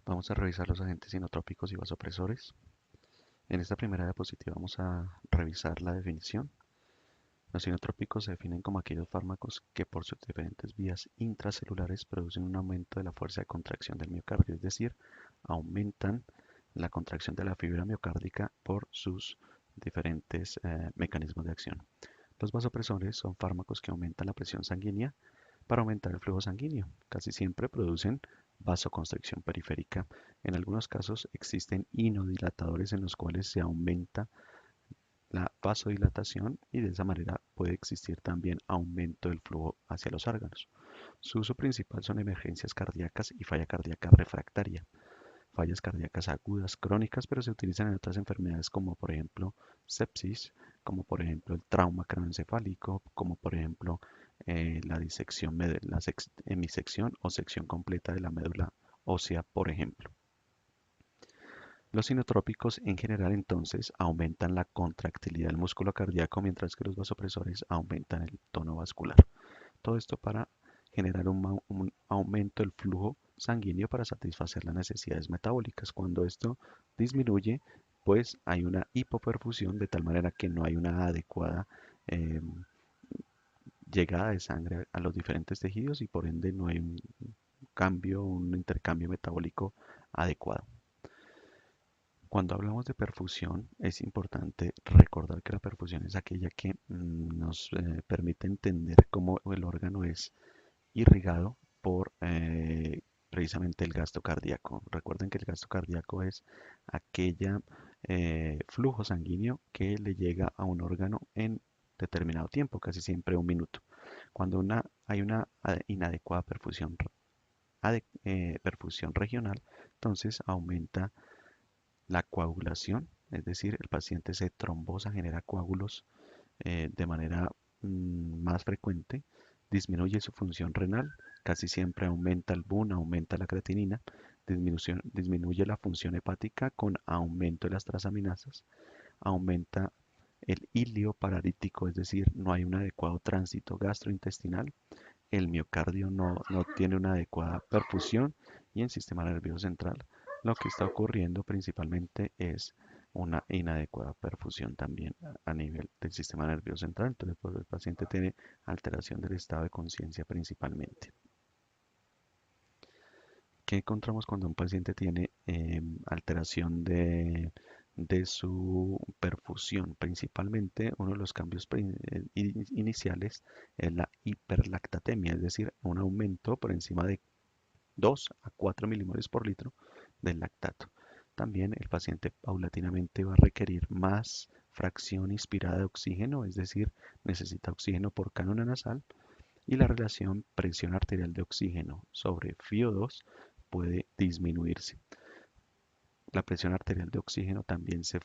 Vamos a revisar los agentes inotrópicos y vasopresores. En esta primera diapositiva vamos a revisar la definición. Los inotrópicos se definen como aquellos fármacos que por sus diferentes vías intracelulares producen un aumento de la fuerza de contracción del miocardio, es decir, aumentan la contracción de la fibra miocárdica por sus diferentes mecanismos de acción. Los vasopresores son fármacos que aumentan la presión sanguínea para aumentar el flujo sanguíneo. Casi siempre producen vasoconstricción periférica. En algunos casos existen inodilatadores en los cuales se aumenta la vasodilatación y de esa manera puede existir también aumento del flujo hacia los órganos. Su uso principal son emergencias cardíacas y falla cardíaca refractaria, fallas cardíacas agudas crónicas, pero se utilizan en otras enfermedades como por ejemplo sepsis, como por ejemplo el trauma craneoencefálico, como por ejemplo la disección, la hemisección o sección completa de la médula ósea, por ejemplo. Los inotrópicos en general entonces aumentan la contractilidad del músculo cardíaco, mientras que los vasopresores aumentan el tono vascular. Todo esto para generar un aumento del flujo sanguíneo para satisfacer las necesidades metabólicas. Cuando esto disminuye, pues hay una hipoperfusión de tal manera que no hay una adecuada eh, llegada de sangre a los diferentes tejidos y por ende no hay un cambio, un intercambio metabólico adecuado. Cuando hablamos de perfusión, es importante recordar que la perfusión es aquella que nos permite entender cómo el órgano es irrigado por precisamente el gasto cardíaco. Recuerden que el gasto cardíaco es aquella flujo sanguíneo que le llega a un órgano en determinado tiempo, casi siempre un minuto. Cuando hay una inadecuada perfusión regional, entonces aumenta la coagulación, es decir, el paciente se trombosa, genera coágulos de manera más frecuente, disminuye su función renal, casi siempre aumenta el BUN, aumenta la creatinina, disminuye la función hepática con aumento de las transaminasas, aumenta el hilio paralítico, es decir, no hay un adecuado tránsito gastrointestinal, el miocardio no tiene una adecuada perfusión y el sistema nervioso central lo que está ocurriendo principalmente es una inadecuada perfusión también a nivel del sistema nervioso central. Entonces, pues, el paciente tiene alteración del estado de conciencia principalmente. ¿Qué encontramos cuando un paciente tiene alteración de su perfusión? Principalmente uno de los cambios iniciales es la hiperlactatemia, es decir, un aumento por encima de 2 a 4 milimoles por litro del lactato. También el paciente paulatinamente va a requerir más fracción inspirada de oxígeno, es decir, necesita oxígeno por cánula nasal y la relación presión arterial de oxígeno sobre FiO2 puede disminuirse. La presión arterial de oxígeno también se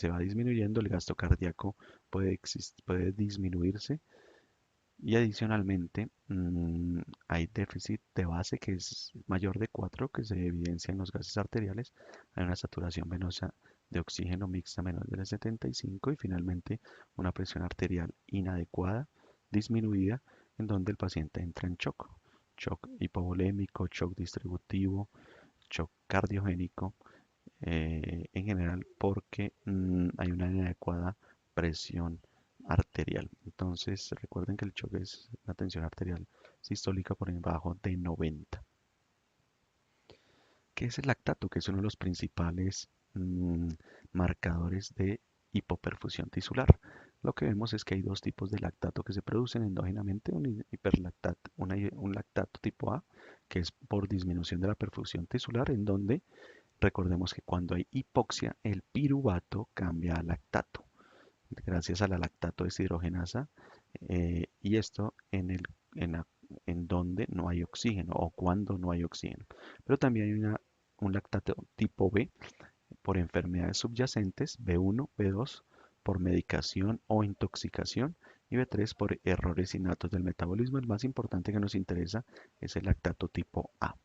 va disminuyendo, el gasto cardíaco puede disminuirse y adicionalmente hay déficit de base que es mayor de 4 que se evidencia en los gases arteriales, hay una saturación venosa de oxígeno mixta menor de 75 y finalmente una presión arterial inadecuada, disminuida, en donde el paciente entra en shock, shock hipovolémico, shock distributivo, shock cardiogénico, en general porque hay una inadecuada presión arterial. Entonces recuerden que el shock es la tensión arterial sistólica por debajo de 90. ¿Qué es el lactato? Que es uno de los principales marcadores de hipoperfusión tisular. Lo que vemos es que hay dos tipos de lactato que se producen endógenamente, un hiperlactato, un lactato tipo A, que es por disminución de la perfusión tisular, en donde recordemos que cuando hay hipoxia, el piruvato cambia a lactato, gracias a la lactato deshidrogenasa, y esto en, la- en donde no hay oxígeno o cuando no hay oxígeno. Pero también hay un lactato tipo B por enfermedades subyacentes, B1, B2 por medicación o intoxicación y B3 por errores innatos del metabolismo. El más importante que nos interesa es el lactato tipo A.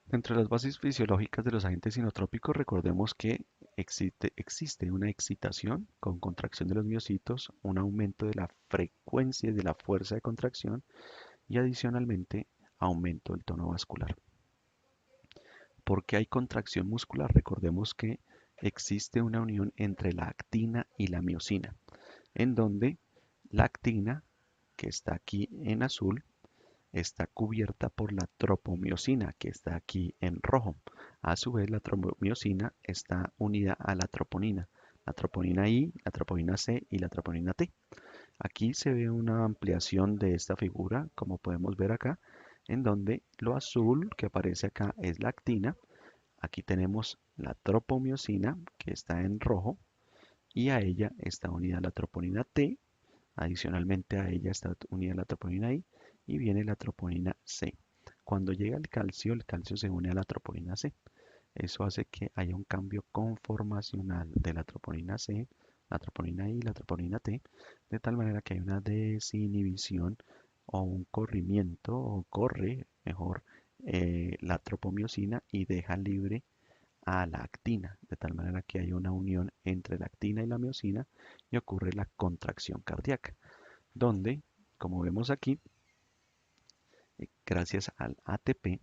Dentro de las bases fisiológicas de los agentes inotrópicos, recordemos que existe una excitación con contracción de los miocitos, un aumento de la frecuencia y de la fuerza de contracción y adicionalmente aumento del tono vascular. ¿Por qué hay contracción muscular? Recordemos que existe una unión entre la actina y la miosina, en donde la actina, que está aquí en azul, está cubierta por la tropomiosina, que está aquí en rojo. A su vez, la tropomiosina está unida a la troponina I, la troponina C y la troponina T. Aquí se ve una ampliación de esta figura, como podemos ver acá, en donde lo azul que aparece acá es la actina. Aquí tenemos la tropomiosina, que está en rojo, y a ella está unida la troponina T. Adicionalmente a ella está unida la troponina I y viene la troponina C. Cuando llega el calcio se une a la troponina C. Eso hace que haya un cambio conformacional de la troponina C, la troponina I y la troponina T, de tal manera que hay una desinhibición o un corrimiento, o corre mejor, la tropomiosina y deja libre a la actina, de tal manera que hay una unión entre la actina y la miosina y ocurre la contracción cardíaca, donde, como vemos aquí, gracias al ATP,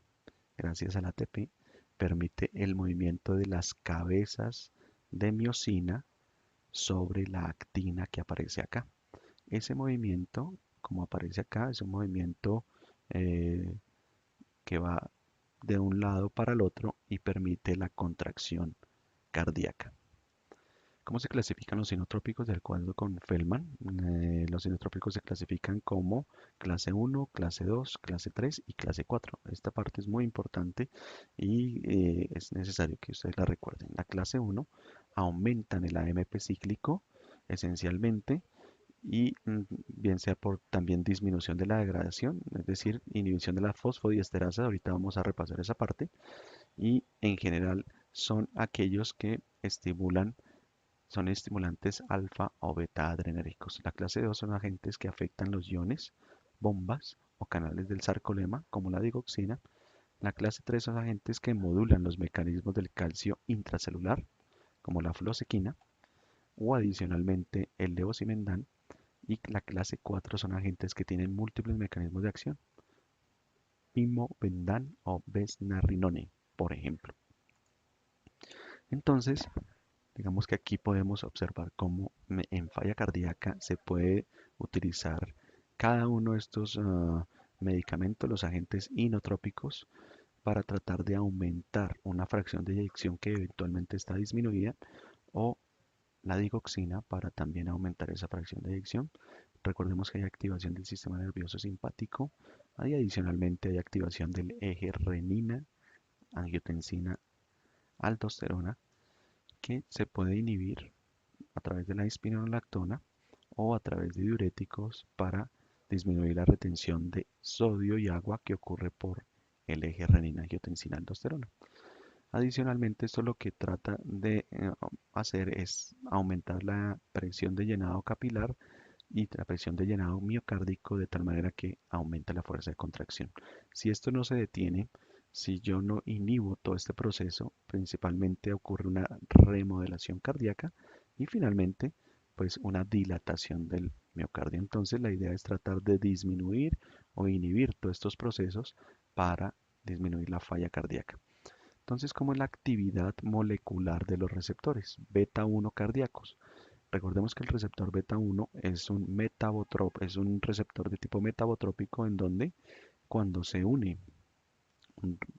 permite el movimiento de las cabezas de miosina sobre la actina que aparece acá. Ese movimiento, como aparece acá, es un movimiento eh, que va de un lado para el otro y permite la contracción cardíaca. ¿Cómo se clasifican los sinotrópicos de acuerdo con Feldman? Los sinotrópicos se clasifican como clase 1, clase 2, clase 3 y clase 4. Esta parte es muy importante y es necesario que ustedes la recuerden. La clase 1 aumentan el AMP cíclico esencialmente y bien sea por también disminución de la degradación, es decir, inhibición de la fosfodiesterasa. Ahorita vamos a repasar esa parte. Y en general son aquellos que son estimulantes alfa o beta adrenérgicos. La clase 2 son agentes que afectan los iones, bombas o canales del sarcolema, como la digoxina. La clase 3 son agentes que modulan los mecanismos del calcio intracelular, como la flosequina, o adicionalmente el levosimendan. Y la clase 4 son agentes que tienen múltiples mecanismos de acción, pimobendan o besnarrinone, por ejemplo. Entonces, digamos que aquí podemos observar cómo en falla cardíaca se puede utilizar cada uno de estos medicamentos, los agentes inotrópicos, para tratar de aumentar una fracción de eyección que eventualmente está disminuida, o la digoxina para también aumentar esa fracción de eyección. Recordemos que hay activación del sistema nervioso simpático y adicionalmente hay activación del eje renina, angiotensina, aldosterona, que se puede inhibir a través de la espironolactona o a través de diuréticos para disminuir la retención de sodio y agua que ocurre por el eje renina-angiotensina-aldosterona. Adicionalmente, esto lo que trata de hacer es aumentar la presión de llenado capilar y la presión de llenado miocárdico de tal manera que aumenta la fuerza de contracción. Si esto no se detiene, si yo no inhibo todo este proceso, principalmente ocurre una remodelación cardíaca y finalmente pues una dilatación del miocardio. Entonces la idea es tratar de disminuir o inhibir todos estos procesos para disminuir la falla cardíaca. Entonces, ¿cómo es la actividad molecular de los receptores beta 1 cardíacos? Recordemos que el receptor beta 1 es es un receptor de tipo metabotrópico, en donde cuando se une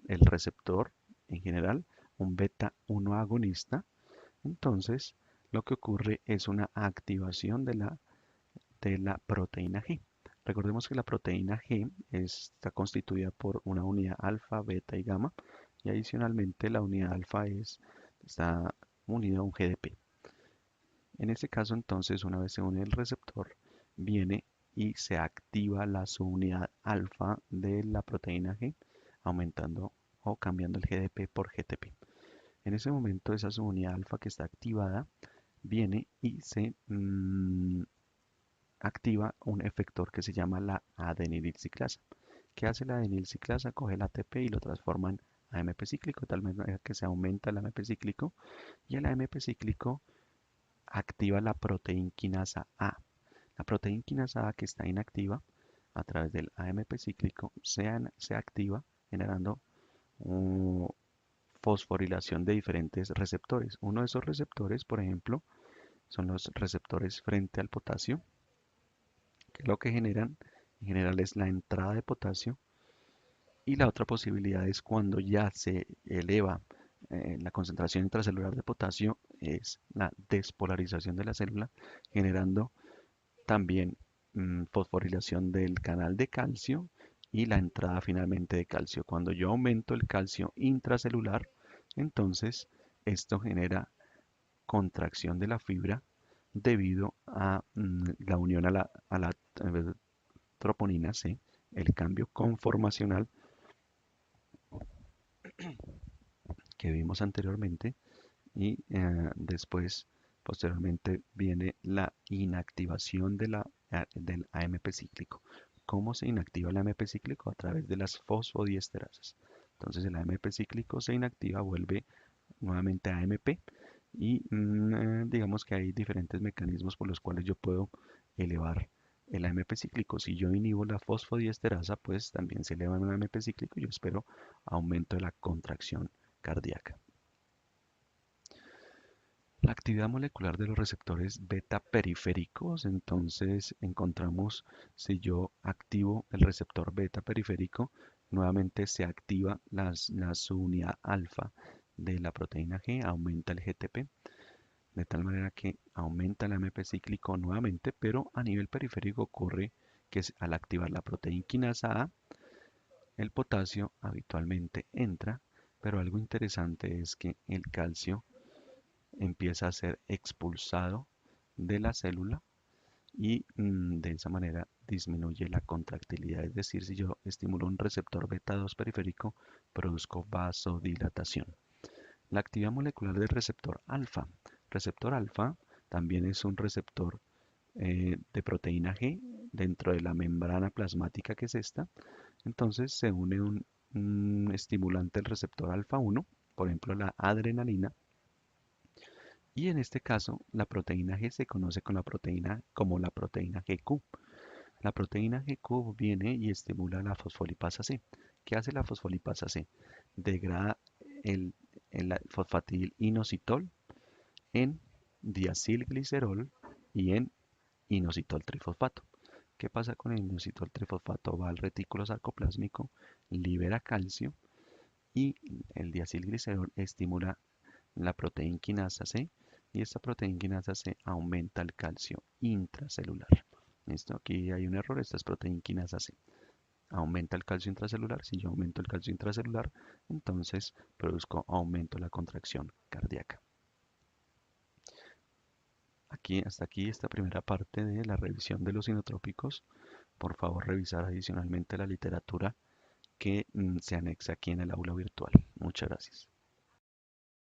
el receptor en general, un beta 1 agonista, entonces lo que ocurre es una activación de la proteína G. Recordemos que la proteína G está constituida por una unidad alfa, beta y gamma, y adicionalmente la unidad alfa está unida a un GDP. En este caso, entonces, una vez se une el receptor, viene y se activa la subunidad alfa de la proteína G, aumentando o cambiando el GDP por GTP. En ese momento, esa subunidad alfa que está activada viene y se activa un efector que se llama la adenilciclasa. ¿Qué hace la adenilciclasa? Coge el ATP y lo transforma en AMP cíclico, de tal manera que se aumenta el AMP cíclico, y el AMP cíclico activa la proteinquinasa A. La proteinquinasa A, que está inactiva, a través del AMP cíclico se activa generando fosforilación de diferentes receptores. Uno de esos receptores, por ejemplo, son los receptores frente al potasio, que lo que generan en general es la entrada de potasio. Y la otra posibilidad es cuando ya se eleva la concentración intracelular de potasio, es la despolarización de la célula, generando también fosforilación del canal de calcio y la entrada finalmente de calcio. Cuando yo aumento el calcio intracelular, entonces esto genera contracción de la fibra debido a la unión a la troponina C, el cambio conformacional que vimos anteriormente y después, posteriormente, viene la inactivación del AMP cíclico. ¿Cómo se inactiva el AMP cíclico? A través de las fosfodiesterasas. Entonces el AMP cíclico se inactiva, vuelve nuevamente a AMP y digamos que hay diferentes mecanismos por los cuales yo puedo elevar el AMP cíclico. Si yo inhibo la fosfodiesterasa, pues también se eleva el AMP cíclico y yo espero aumento de la contracción cardíaca. La actividad molecular de los receptores beta periféricos, entonces encontramos si yo activo el receptor beta periférico, nuevamente se activa la subunidad alfa de la proteína G, aumenta el GTP, de tal manera que aumenta el AMP cíclico nuevamente, pero a nivel periférico ocurre que al activar la proteína quinasa A, el potasio habitualmente entra, pero algo interesante es que el calcio empieza a ser expulsado de la célula y de esa manera disminuye la contractilidad. Es decir, si yo estimulo un receptor beta 2 periférico, produzco vasodilatación. La actividad molecular del receptor alfa. Receptor alfa también es un receptor de proteína G dentro de la membrana plasmática que es esta. Entonces se une un estimulante del receptor alfa 1, por ejemplo la adrenalina, y en este caso, la proteína G se conoce como la proteína GQ. La proteína GQ viene y estimula la fosfolipasa C. ¿Qué hace la fosfolipasa C? Degrada el, el fosfatil inositol en diacilglicerol y en inositol trifosfato. ¿Qué pasa con el inositol trifosfato? Va al retículo sarcoplásmico, libera calcio y el diacilglicerol estimula la proteína quinasa C y esta proteína quinasa C aumenta el calcio intracelular. Esto aquí hay un error, esta es proteína quinasa C. Aumenta el calcio intracelular, si yo aumento el calcio intracelular, entonces produzco aumento de la contracción cardíaca. Aquí, hasta aquí esta primera parte de la revisión de los inotrópicos. Por favor, revisar adicionalmente la literatura que se anexa aquí en el aula virtual. Muchas gracias.